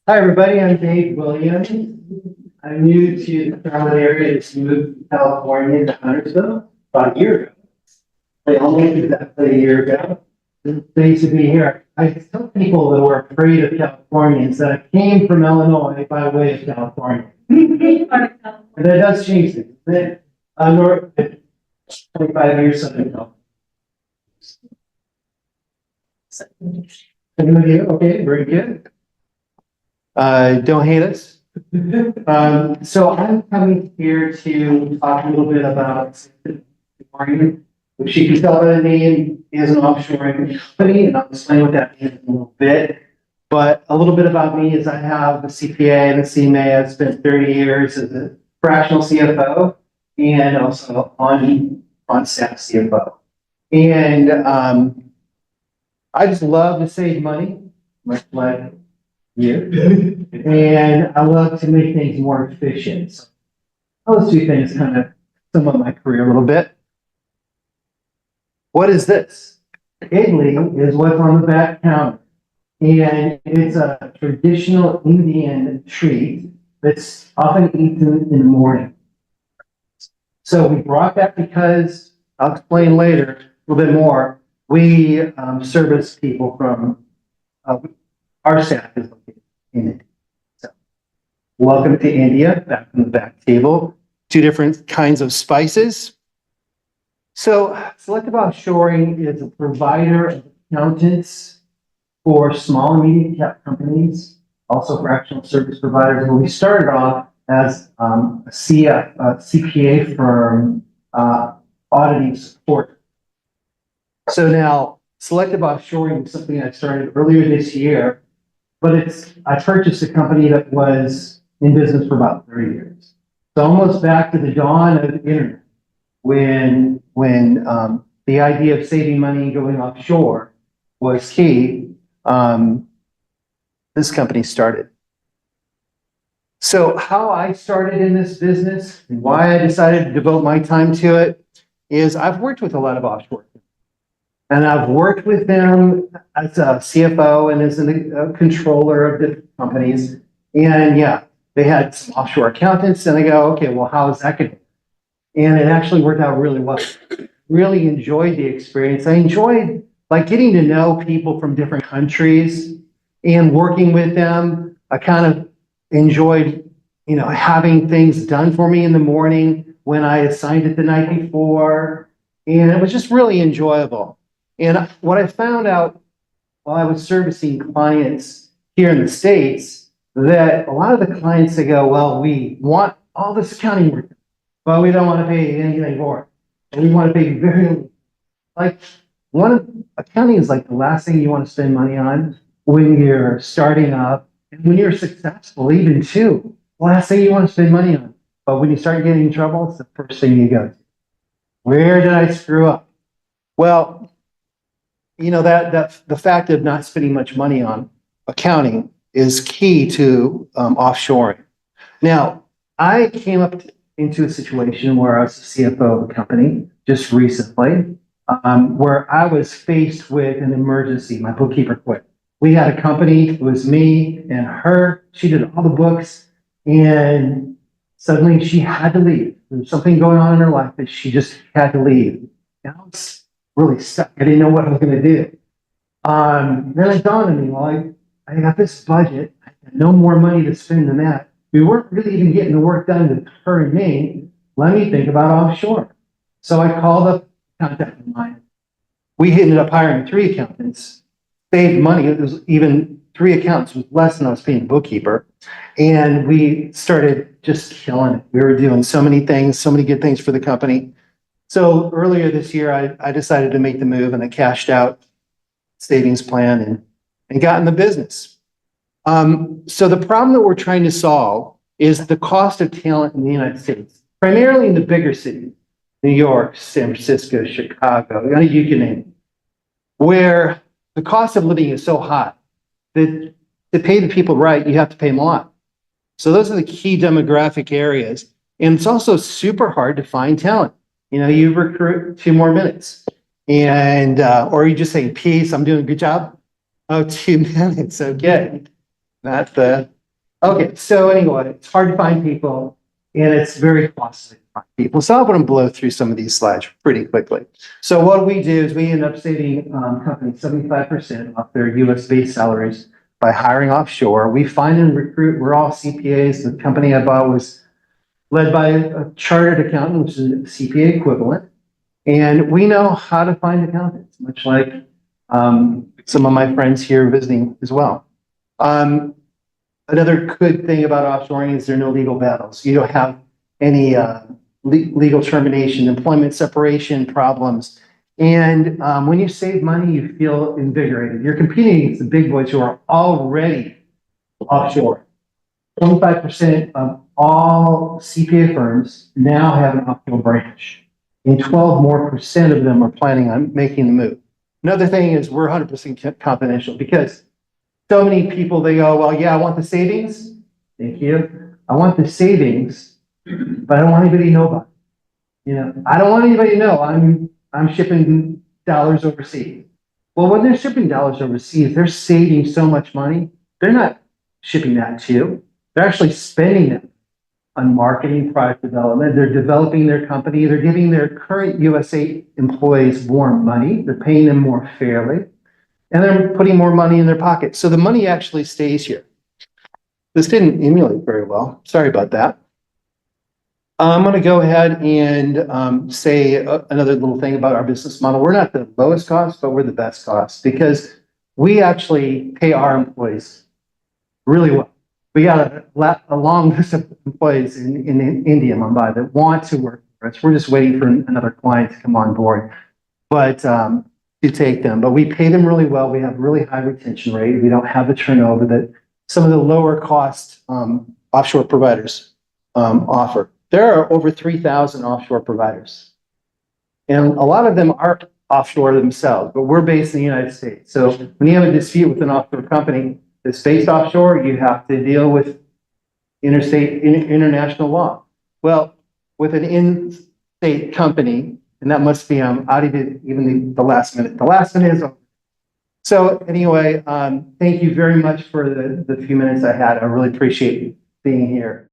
Hi, everybody. I'm Dave Williams. I'm new to the Charlotte area. Just moved from California to Huntersville about a year ago. Almost exactly a year ago. It's nice to be here. I tell people that were afraid of Californians that I came from Illinois by way of California. And that does change things. North 25 years ago. Anybody? Okay, very good. Don't hate us. So I'm coming here to talk a little bit about offshoring, which you can tell by the name is an offshoring company, and I'll explain what that means in a little bit. But a little bit about me is I have a CPA and a CMA. I've spent 30 years as a fractional CFO and also on staff CFO. And I just love to save money, much like you. And I love to make things more efficient. So those two things kind of sum up my career a little bit. What is this? Idli is what's on the back counter. And it's a traditional Indian treat that's often eaten in the morning. So we brought that because, I'll explain later a little bit more, we service people from, our staff is located in India. So, welcome to India, back on the back table. Two different kinds of spices. So, Selective Offshoring is a provider of accountants for small and medium cap companies, also fractional service providers. And we started off as a CPA firm auditing support. So now, Selective Offshoring is something I started earlier this year, but I purchased a company that was in business for about 30 years. So almost back to the dawn of the internet, when the idea of saving money and going offshore was key, this company started. So how I started in this business and why I decided to devote my time to it is I've worked with a lot of offshore. And I've worked with them as a CFO and as a controller of different companies. And yeah, they had some offshore accountants and I go, okay, well, how is that going to be? And it actually worked out really well. Really enjoyed the experience. I enjoyed like getting to know people from different countries and working with them. I kind of enjoyed, having things done for me in the morning when I assigned it the night before. And it was just really enjoyable. And what I found out while I was servicing clients here in the States, that a lot of the clients, they go, well, we want all this accounting work, but we don't want to pay anything for it. And we want to pay very little. Like accounting is like the last thing you want to spend money on when you're starting up. And when you're successful, even too, the last thing you want to spend money on. But when you start getting in trouble, it's the first thing you go to. Where did I screw up? Well, that the fact of not spending much money on accounting is key to offshoring. Now, I came up into a situation where I was the CFO of a company just recently, where I was faced with an emergency. My bookkeeper quit. We had a company, it was me and her. She did all the books, and suddenly she had to leave. There was something going on in her life that she just had to leave. And I was really stuck. I didn't know what I was going to do. Then it dawned on me, well, I got this budget. I had no more money to spend than that. We weren't really even getting the work done with her and me. Let me think about offshore. So I called up a contact of mine. We ended up hiring 3 accountants, saved money. It was even 3 accountants was less than I was paying the bookkeeper. And we started just killing it. We were doing so many things, so many good things for the company. So earlier this year, I decided to make the move and I cashed out savings plan and got in the business. So the problem that we're trying to solve is the cost of talent in the United States, primarily in the bigger cities, New York, San Francisco, Chicago, you can name it, where the cost of living is so high that to pay the people right, you have to pay them a lot. So those are the key demographic areas. And it's also super hard to find talent. You recruit 2 more minutes and, or you just say, peace, I'm doing a good job. Oh, 2 minutes, okay. Not the, okay, so anyway, it's hard to find people and it's very costly to find people. So I'm going to blow through some of these slides pretty quickly. So what we do is we end up saving companies 75% off their US based salaries by hiring offshore. We find and recruit, we're all CPAs. The company I bought was led by a chartered accountant, which is a CPA equivalent. And we know how to find accountants, much like some of my friends here visiting as well. Another good thing about offshoring is there are no legal battles. You don't have any legal termination, employment separation problems. And when you save money, you feel invigorated. You're competing against the big boys who are already offshore. 25% of all CPA firms now have an offshore branch, and 12% more of them are planning on making the move. Another thing is we're 100% confidential because so many people, they go, well, yeah, I want the savings. Thank you. I want the savings, but I don't want anybody to know about it. You know, I don't want anybody to know I'm shipping dollars overseas. Well, when they're shipping dollars overseas, they're saving so much money. They're not shipping that to you. They're actually spending them on marketing, product development. They're developing their company. They're giving their current USA employees more money. They're paying them more fairly. And they're putting more money in their pocket. So the money actually stays here. This didn't emulate very well. Sorry about that. I'm going to go ahead and say another little thing about our business model. We're not the lowest cost, but we're the best cost because we actually pay our employees really well. We got a long list of employees in India, Mumbai, that want to work for us. We're just waiting for another client to come on board. But to take them, but we pay them really well. We have really high retention rate. We don't have the turnover that some of the lower cost offshore providers offer. There are over 3,000 offshore providers, and a lot of them are offshore themselves, but we're based in the United States. So when you have a dispute with an offshore company that's based offshore, you have to deal with international law. Well, with an in-state company, and that must be audited even the last minute. The last minute is over. So anyway, thank you very much for the few minutes I had. I really appreciate being here.